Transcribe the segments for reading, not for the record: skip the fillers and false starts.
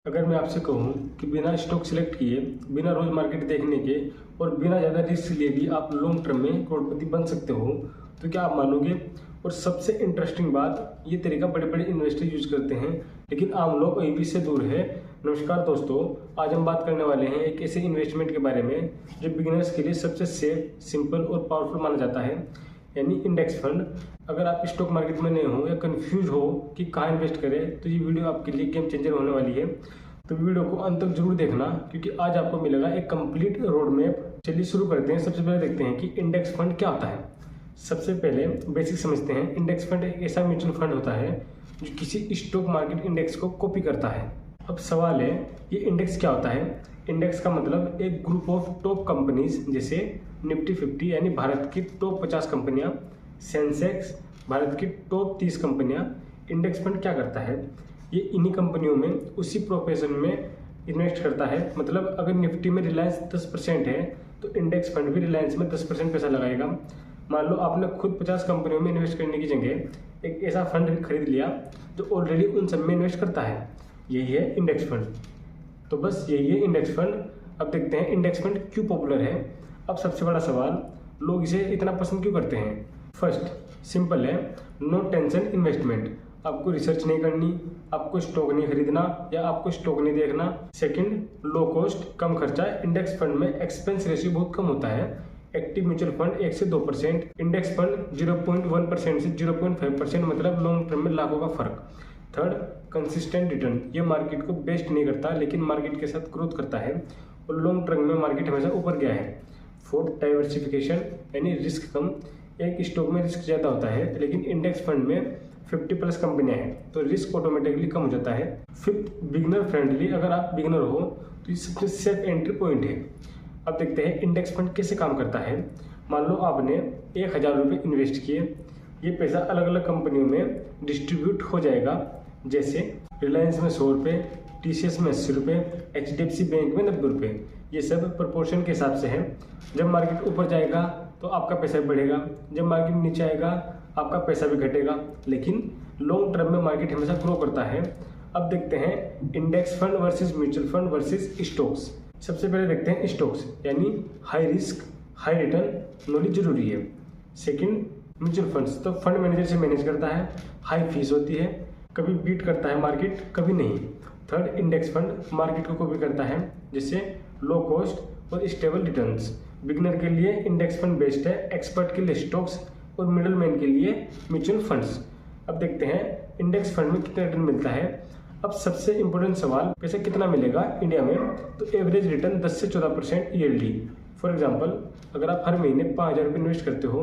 अगर मैं आपसे कहूं कि बिना स्टॉक सिलेक्ट किए, बिना रोज मार्केट देखने के और बिना ज़्यादा रिस्क लिए भी आप लॉन्ग टर्म में करोड़पति बन सकते हो, तो क्या आप मानोगे? और सबसे इंटरेस्टिंग बात, ये तरीका बड़े बड़े इन्वेस्टर यूज करते हैं, लेकिन आम लोग अभी भी इससे दूर है। नमस्कार दोस्तों, आज हम बात करने वाले हैं एक ऐसे इन्वेस्टमेंट के बारे में जो बिगिनर्स के लिए सबसे सेफ, सिंपल और पावरफुल माना जाता है, यानी इंडेक्स फंड। अगर आप स्टॉक मार्केट में नए हो या कंफ्यूज हो कि कहाँ इन्वेस्ट करें, तो ये वीडियो आपके लिए गेम चेंजर होने वाली है। तो वीडियो को अंत तक जरूर देखना, क्योंकि आज आपको मिलेगा एक कंप्लीट रोड मैप। चलिए शुरू करते हैं। सबसे पहले देखते हैं कि इंडेक्स फंड क्या होता है। सबसे पहले बेसिक समझते हैं। इंडेक्स फंड एक ऐसा म्यूचुअल फंड होता है जो किसी स्टॉक मार्केट इंडेक्स को कॉपी करता है। अब सवाल है, ये इंडेक्स क्या होता है? इंडेक्स का मतलब एक ग्रुप ऑफ टॉप कंपनीज, जैसे निफ्टी 50 यानी भारत की टॉप 50 कंपनियां, सेंसेक्स भारत की टॉप 30 कंपनियां। इंडेक्स फंड क्या करता है? ये इन्हीं कंपनियों में उसी प्रोफेशन में इन्वेस्ट करता है। मतलब अगर निफ्टी में रिलायंस 10% है, तो इंडेक्स फंड भी रिलायंस में 10% पैसा लगाएगा। मान लो आपने खुद 50 कंपनियों में इन्वेस्ट करने की जगह एक ऐसा फंड खरीद लिया जो ऑलरेडी उन सब में इन्वेस्ट करता है। यही है इंडेक्स फंड। तो बस यही है इंडेक्स फंड। अब देखते हैं इंडेक्स फंड क्यों पॉपुलर है। अब सबसे बड़ा सवाल, लोग इसे इतना पसंद क्यों करते हैं? फर्स्ट सिंपल है, नो टेंशन इन्वेस्टमेंट। आपको रिसर्च नहीं करनी, आपको स्टॉक नहीं खरीदना या आपको स्टॉक नहीं देखना। सेकंड, लो कॉस्ट, कम खर्चा। इंडेक्स फंड में एक्सपेंस रेशियो बहुत कम होता है। एक्टिव म्यूचुअल फंड 1 से 2%, इंडेक्स फंड 0.1% से 0.5%, मतलब लॉन्ग टर्म में लाखों का फर्क। Third, consistent return. ये मार्केट को बेस्ट नहीं करता, लेकिन मार्केट के साथ ग्रोथ करता है और लॉन्ग टर्म में मार्केट हमेशा ऊपर गया है। फोर्थ, डाइवर्सिफिकेशन, यानी रिस्क कम। एक स्टॉक में रिस्क ज़्यादा होता है, लेकिन इंडेक्स फंड में 50+ कंपनियां हैं, तो रिस्क ऑटोमेटिकली कम हो जाता है। Fifth, beginner friendly. अगर आप बिगिनर हो तो ये सबसे सेफ एंट्री पॉइंट है। अब देखते हैं इंडेक्स फंड कैसे काम करता है। मान लो आपने 1000 रुपये इन्वेस्ट किए, ये पैसा अलग अलग कंपनियों में डिस्ट्रीब्यूट हो जाएगा। जैसे रिलायंस में 100 रुपये, TCS में 80 रुपये, HDFC बैंक में 90 रुपये। ये सब प्रोपोर्शन के हिसाब से है। जब मार्केट ऊपर जाएगा तो आपका पैसा बढ़ेगा, जब मार्केट नीचे आएगा आपका पैसा भी घटेगा, लेकिन लॉन्ग टर्म में मार्केट हमेशा ग्रो करता है। अब देखते हैं index fund versus mutual fund versus stocks. सबसे पहले देखते हैं स्टॉक्स, यानी high risk high return, knowledge जरूरी है। सेकंड, म्यूचुअल फंड्स, तो फंड मैनेजर से मैनेज करता है, हाई फीस होती है, कभी बीट करता है मार्केट, कभी नहीं। थर्ड, इंडेक्स फंड मार्केट को कॉपी करता है, जिससे लो कॉस्ट और स्टेबल रिटर्न्स। बिगिनर के लिए इंडेक्स फंड बेस्ट है, एक्सपर्ट के लिए स्टॉक्स और मिडिल मैन के लिए म्यूचुअल फंड्स। अब देखते हैं इंडेक्स फंड में कितना रिटर्न मिलता है। अब सबसे इंपॉर्टेंट सवाल, पैसा कितना मिलेगा इंडिया में? तो एवरेज रिटर्न 10 से 14% ईयरली। फॉर एग्जांपल, अगर आप हर महीने 5000 रुपये इन्वेस्ट करते हो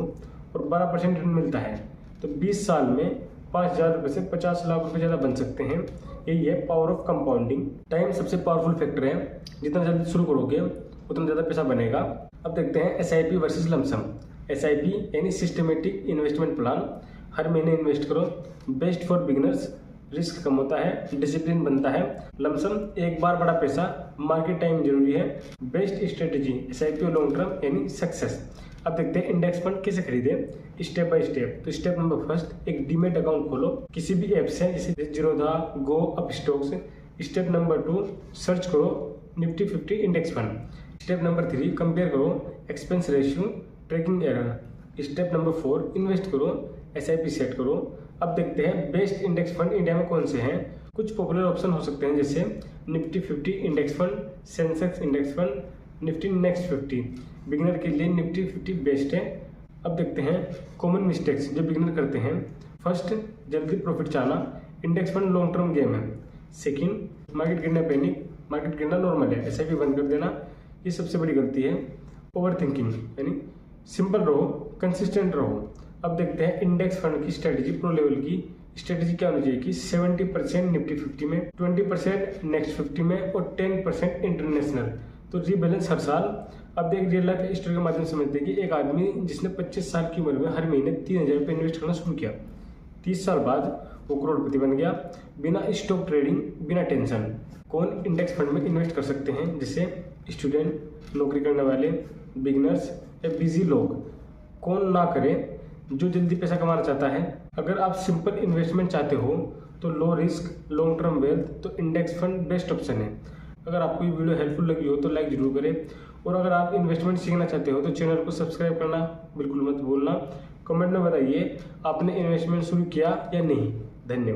और 12% रिटर्न मिलता है, तो 20 साल में 5000 रुपये से 50 लाख रुपये ज़्यादा बन सकते हैं। यही है पावर ऑफ कंपाउंडिंग। टाइम सबसे पावरफुल फैक्टर है, जितना जल्दी शुरू करोगे उतना ज़्यादा पैसा बनेगा। अब देखते हैं SIP वर्सेस लमसम। SIP यानी सिस्टमेटिक इन्वेस्टमेंट प्लान, हर महीने इन्वेस्ट करो, बेस्ट फॉर बिगिनर्स, रिस्क कम होता है, डिसिप्लिन बनता है। लमसम, एक बार बड़ा पैसा, मार्केट टाइम जरूरी है। बेस्ट स्ट्रेटेजी SIP और लॉन्ग टर्म यानी सक्सेस। अब देखते हैं इंडेक्स फंड कैसे खरीदे, स्टेप बाय स्टेप। तो स्टेप नंबर फर्स्ट, एक डीमेट अकाउंट खोलो किसी भी ऐप से, जैसे Zerodha, Groww, Upstox. Step number 2, search करो Nifty 50 index fund. Step number 3, compare करो expense ratio, tracking error. Step number 4, invest करो, SIP सेट करो। अब देखते हैं बेस्ट इंडेक्स फंड इंडिया में कौन से हैं। कुछ पॉपुलर ऑप्शन हो सकते हैं, जैसे Nifty 50 index fund, Sensex index fund, Nifty next 50। Beginner के लिए निफ्टी 50 बेस्ट है। अब देखते हैं कॉमन मिस्टेक्स जो बिगिनर करते हैं। फर्स्ट, जल्दी प्रॉफिट चाहना, index fund long term game है। सेकंड, मार्केट गिरना पैनिक, मार्केट गिरना नॉर्मल है, SIP बंद कर देना, ये सबसे बड़ी गलती है। ओवर थिंकिंग, यानी सिंपल रहो, कंसिस्टेंट रहो। अब देखते हैं इंडेक्स फंड की स्ट्रेटेजी, प्रो लेवल की स्ट्रेटेजी क्या होनी चाहिए कि 70% निफ्टी 50 में, 20% नेक्स्ट 50 में और 10% इंटरनेशनल। तो रीबैलेंस हर साल। अब देख रियल लाइफ स्टोरी के माध्यम से समझते हैं कि एक आदमी जिसने 25 साल की उम्र में हर महीने 3000 रुपये इन्वेस्ट करना शुरू किया, 30 साल बाद वो करोड़पति बन गया, बिना स्टॉक ट्रेडिंग, बिना टेंशन। कौन इंडेक्स फंड में इन्वेस्ट कर सकते हैं? जैसे स्टूडेंट, नौकरी करने वाले, बिगिनर्स या बिजी लोग। कौन ना करे? जो जल्दी पैसा कमाना चाहता है। अगर आप सिंपल इन्वेस्टमेंट चाहते हो तो low risk long term wealth, तो इंडेक्स फंड बेस्ट ऑप्शन है। अगर आपको ये वीडियो हेल्पफुल लगी हो तो लाइक जरूर करें, और अगर आप इन्वेस्टमेंट सीखना चाहते हो तो चैनल को सब्सक्राइब करना बिल्कुल मत भूलना। कमेंट में बताइए आपने इन्वेस्टमेंट शुरू किया या नहीं। धन्यवाद।